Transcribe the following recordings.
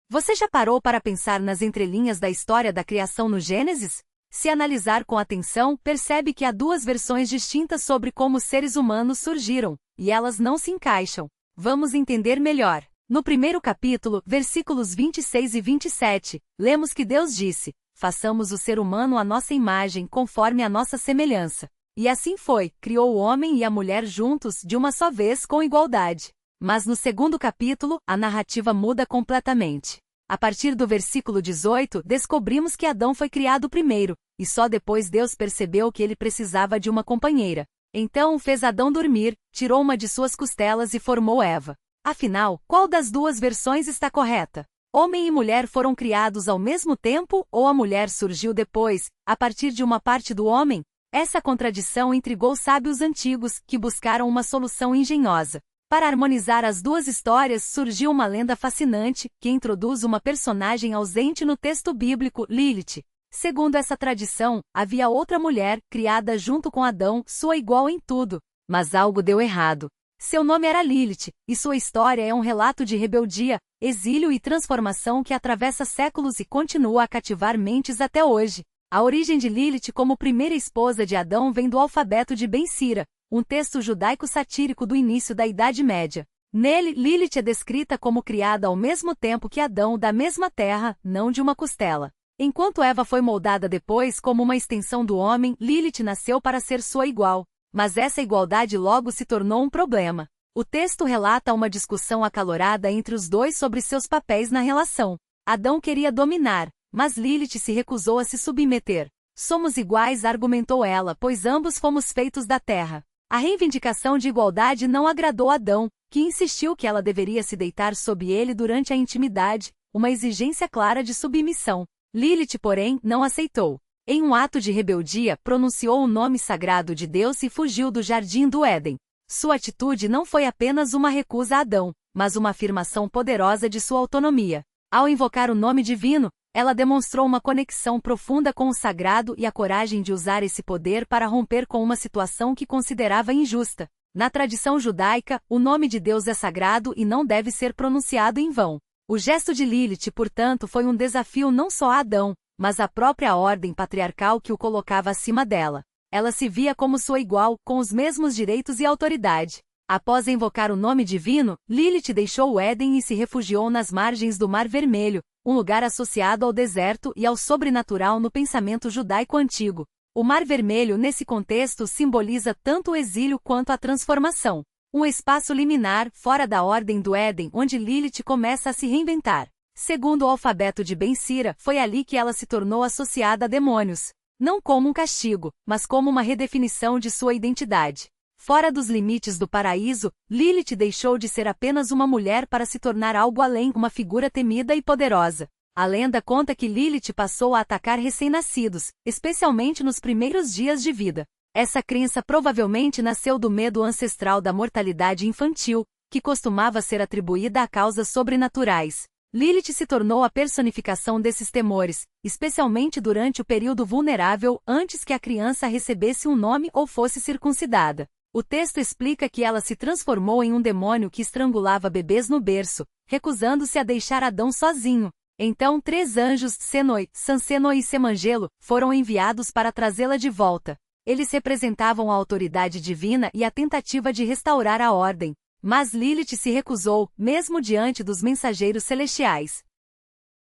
Você já parou para pensar nas entrelinhas da história da criação no Gênesis? Se analisar com atenção, percebe que há duas versões distintas sobre como os seres humanos surgiram, e elas não se encaixam. Vamos entender melhor. No primeiro capítulo, versículos 26 e 27, lemos que Deus disse: façamos o ser humano à nossa imagem, conforme a nossa semelhança. E assim foi, criou o homem e a mulher juntos, de uma só vez, com igualdade. Mas no segundo capítulo, a narrativa muda completamente. A partir do versículo 18, descobrimos que Adão foi criado primeiro, e só depois Deus percebeu que ele precisava de uma companheira. Então fez Adão dormir, tirou uma de suas costelas e formou Eva. Afinal, qual das duas versões está correta? Homem e mulher foram criados ao mesmo tempo, ou a mulher surgiu depois, a partir de uma parte do homem? Essa contradição intrigou sábios antigos, que buscaram uma solução engenhosa. Para harmonizar as duas histórias, surgiu uma lenda fascinante, que introduz uma personagem ausente no texto bíblico, Lilith. Segundo essa tradição, havia outra mulher, criada junto com Adão, sua igual em tudo. Mas algo deu errado. Seu nome era Lilith, e sua história é um relato de rebeldia, exílio e transformação que atravessa séculos e continua a cativar mentes até hoje. A origem de Lilith como primeira esposa de Adão vem do alfabeto de Ben Sira, um texto judaico satírico do início da Idade Média. Nele, Lilith é descrita como criada ao mesmo tempo que Adão da mesma terra, não de uma costela. Enquanto Eva foi moldada depois como uma extensão do homem, Lilith nasceu para ser sua igual. Mas essa igualdade logo se tornou um problema. O texto relata uma discussão acalorada entre os dois sobre seus papéis na relação. Adão queria dominar, mas Lilith se recusou a se submeter. Somos iguais, argumentou ela, pois ambos fomos feitos da terra. A reivindicação de igualdade não agradou Adão, que insistiu que ela deveria se deitar sob ele durante a intimidade, uma exigência clara de submissão. Lilith, porém, não aceitou. Em um ato de rebeldia, pronunciou o nome sagrado de Deus e fugiu do jardim do Éden. Sua atitude não foi apenas uma recusa a Adão, mas uma afirmação poderosa de sua autonomia. Ao invocar o nome divino, ela demonstrou uma conexão profunda com o sagrado e a coragem de usar esse poder para romper com uma situação que considerava injusta. Na tradição judaica, o nome de Deus é sagrado e não deve ser pronunciado em vão. O gesto de Lilith, portanto, foi um desafio não só a Adão, mas à própria ordem patriarcal que o colocava acima dela. Ela se via como sua igual, com os mesmos direitos e autoridade. Após invocar o nome divino, Lilith deixou o Éden e se refugiou nas margens do Mar Vermelho, um lugar associado ao deserto e ao sobrenatural no pensamento judaico antigo. O Mar Vermelho nesse contexto simboliza tanto o exílio quanto a transformação. Um espaço liminar, fora da ordem do Éden, onde Lilith começa a se reinventar. Segundo o alfabeto de Ben Sira, foi ali que ela se tornou associada a demônios. Não como um castigo, mas como uma redefinição de sua identidade. Fora dos limites do paraíso, Lilith deixou de ser apenas uma mulher para se tornar algo além, uma figura temida e poderosa. A lenda conta que Lilith passou a atacar recém-nascidos, especialmente nos primeiros dias de vida. Essa crença provavelmente nasceu do medo ancestral da mortalidade infantil, que costumava ser atribuída a causas sobrenaturais. Lilith se tornou a personificação desses temores, especialmente durante o período vulnerável antes que a criança recebesse um nome ou fosse circuncidada. O texto explica que ela se transformou em um demônio que estrangulava bebês no berço, recusando-se a deixar Adão sozinho. Então 3 anjos, Senoi, Sansenoi e Semangelo, foram enviados para trazê-la de volta. Eles representavam a autoridade divina e a tentativa de restaurar a ordem. Mas Lilith se recusou, mesmo diante dos mensageiros celestiais.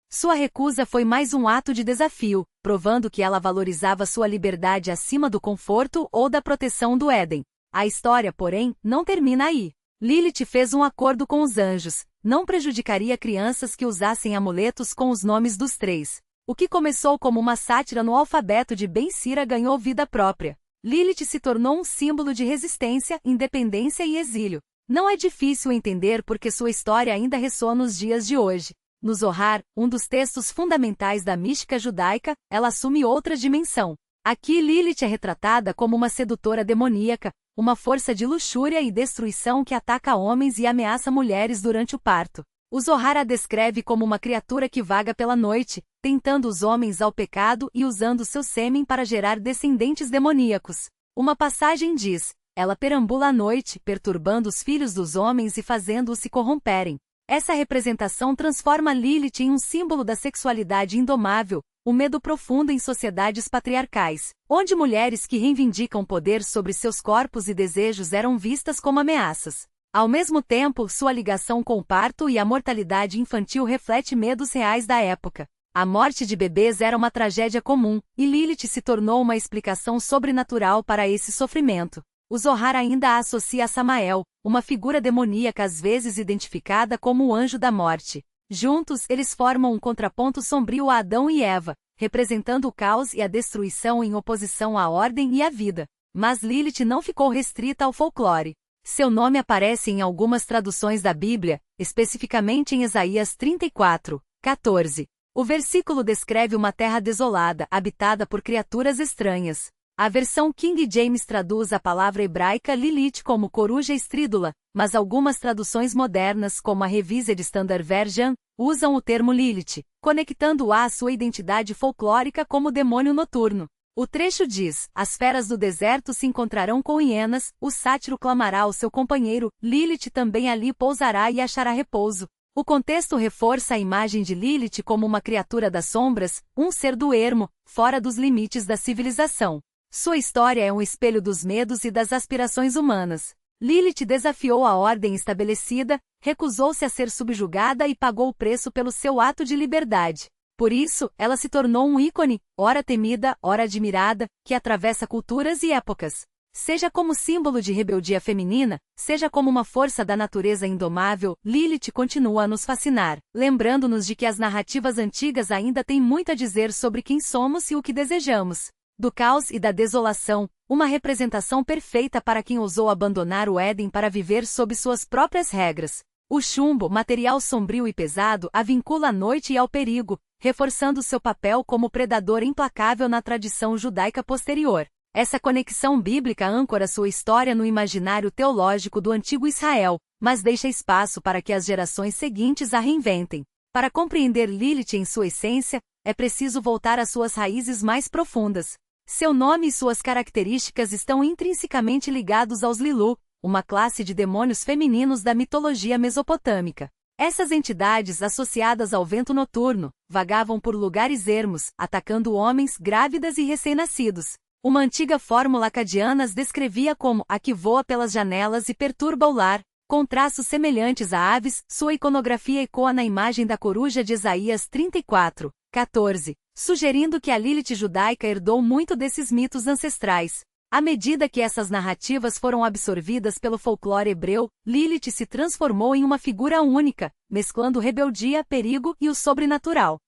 Sua recusa foi mais um ato de desafio, provando que ela valorizava sua liberdade acima do conforto ou da proteção do Éden. A história, porém, não termina aí. Lilith fez um acordo com os anjos, não prejudicaria crianças que usassem amuletos com os nomes dos 3. O que começou como uma sátira no alfabeto de Ben Sira ganhou vida própria. Lilith se tornou um símbolo de resistência, independência e exílio. Não é difícil entender porque sua história ainda ressoa nos dias de hoje. No Zohar, um dos textos fundamentais da mística judaica, ela assume outra dimensão. Aqui Lilith é retratada como uma sedutora demoníaca, uma força de luxúria e destruição que ataca homens e ameaça mulheres durante o parto. O Zohar a descreve como uma criatura que vaga pela noite, tentando os homens ao pecado e usando seu sêmen para gerar descendentes demoníacos. Uma passagem diz: ela perambula à noite, perturbando os filhos dos homens e fazendo-os se corromperem. Essa representação transforma Lilith em um símbolo da sexualidade indomável, o medo profundo em sociedades patriarcais, onde mulheres que reivindicam poder sobre seus corpos e desejos eram vistas como ameaças. Ao mesmo tempo, sua ligação com o parto e a mortalidade infantil reflete medos reais da época. A morte de bebês era uma tragédia comum, e Lilith se tornou uma explicação sobrenatural para esse sofrimento. O Zohar ainda a associa a Samael, uma figura demoníaca às vezes identificada como o anjo da morte. Juntos, eles formam um contraponto sombrio a Adão e Eva, representando o caos e a destruição em oposição à ordem e à vida. Mas Lilith não ficou restrita ao folclore. Seu nome aparece em algumas traduções da Bíblia, especificamente em Isaías 34:14. O versículo descreve uma terra desolada, habitada por criaturas estranhas. A versão King James traduz a palavra hebraica Lilith como coruja estrídula, mas algumas traduções modernas, como a Revised Standard Version, usam o termo Lilith, conectando-a à sua identidade folclórica como demônio noturno. O trecho diz: as feras do deserto se encontrarão com hienas, o sátiro clamará ao seu companheiro, Lilith também ali pousará e achará repouso. O contexto reforça a imagem de Lilith como uma criatura das sombras, um ser do ermo, fora dos limites da civilização. Sua história é um espelho dos medos e das aspirações humanas. Lilith desafiou a ordem estabelecida, recusou-se a ser subjugada e pagou o preço pelo seu ato de liberdade. Por isso, ela se tornou um ícone, ora temida, ora admirada, que atravessa culturas e épocas. Seja como símbolo de rebeldia feminina, seja como uma força da natureza indomável, Lilith continua a nos fascinar, lembrando-nos de que as narrativas antigas ainda têm muito a dizer sobre quem somos e o que desejamos. Do caos e da desolação, uma representação perfeita para quem ousou abandonar o Éden para viver sob suas próprias regras. O chumbo, material sombrio e pesado, a vincula à noite e ao perigo, reforçando seu papel como predador implacável na tradição judaica posterior. Essa conexão bíblica âncora sua história no imaginário teológico do antigo Israel, mas deixa espaço para que as gerações seguintes a reinventem. Para compreender Lilith em sua essência, é preciso voltar às suas raízes mais profundas. Seu nome e suas características estão intrinsecamente ligados aos Lilu, uma classe de demônios femininos da mitologia mesopotâmica. Essas entidades, associadas ao vento noturno, vagavam por lugares ermos, atacando homens, grávidas e recém-nascidos. Uma antiga fórmula acadiana as descrevia como a que voa pelas janelas e perturba o lar. Com traços semelhantes a aves, sua iconografia ecoa na imagem da coruja de Isaías 34:14, sugerindo que a Lilith judaica herdou muito desses mitos ancestrais. À medida que essas narrativas foram absorvidas pelo folclore hebreu, Lilith se transformou em uma figura única, mesclando rebeldia, perigo e o sobrenatural.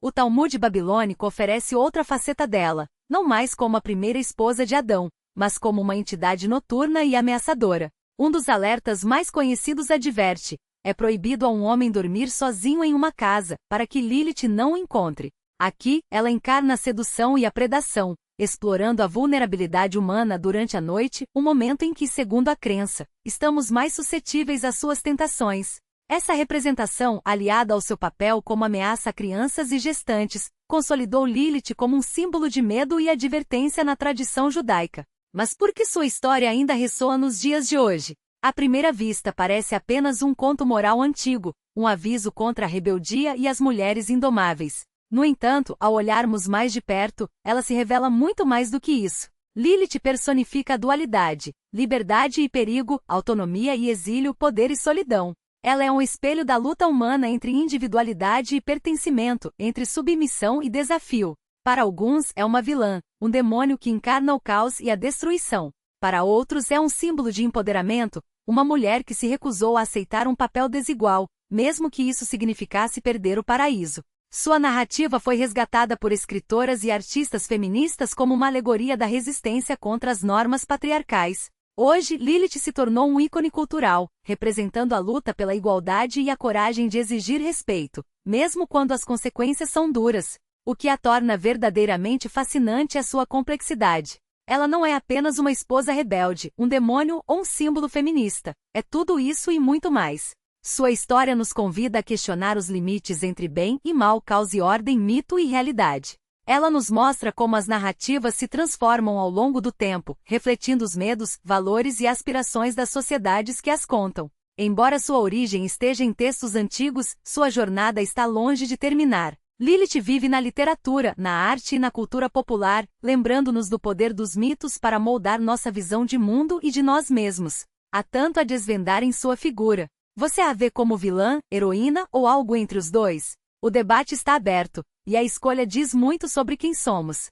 O Talmud babilônico oferece outra faceta dela, não mais como a primeira esposa de Adão, mas como uma entidade noturna e ameaçadora. Um dos alertas mais conhecidos adverte: é proibido a um homem dormir sozinho em uma casa, para que Lilith não o encontre. Aqui, ela encarna a sedução e a predação, explorando a vulnerabilidade humana durante a noite, um momento em que, segundo a crença, estamos mais suscetíveis às suas tentações. Essa representação, aliada ao seu papel como ameaça a crianças e gestantes, consolidou Lilith como um símbolo de medo e advertência na tradição judaica. Mas por que sua história ainda ressoa nos dias de hoje? À primeira vista parece apenas um conto moral antigo, um aviso contra a rebeldia e as mulheres indomáveis. No entanto, ao olharmos mais de perto, ela se revela muito mais do que isso. Lilith personifica a dualidade, liberdade e perigo, autonomia e exílio, poder e solidão. Ela é um espelho da luta humana entre individualidade e pertencimento, entre submissão e desafio. Para alguns, é uma vilã, um demônio que encarna o caos e a destruição. Para outros, é um símbolo de empoderamento, uma mulher que se recusou a aceitar um papel desigual, mesmo que isso significasse perder o paraíso. Sua narrativa foi resgatada por escritoras e artistas feministas como uma alegoria da resistência contra as normas patriarcais. Hoje, Lilith se tornou um ícone cultural, representando a luta pela igualdade e a coragem de exigir respeito, mesmo quando as consequências são duras. O que a torna verdadeiramente fascinante é sua complexidade. Ela não é apenas uma esposa rebelde, um demônio ou um símbolo feminista. É tudo isso e muito mais. Sua história nos convida a questionar os limites entre bem e mal, caos e ordem, mito e realidade. Ela nos mostra como as narrativas se transformam ao longo do tempo, refletindo os medos, valores e aspirações das sociedades que as contam. Embora sua origem esteja em textos antigos, sua jornada está longe de terminar. Lilith vive na literatura, na arte e na cultura popular, lembrando-nos do poder dos mitos para moldar nossa visão de mundo e de nós mesmos. Há tanto a desvendar em sua figura. Você a vê como vilã, heroína ou algo entre os dois? O debate está aberto, e a escolha diz muito sobre quem somos.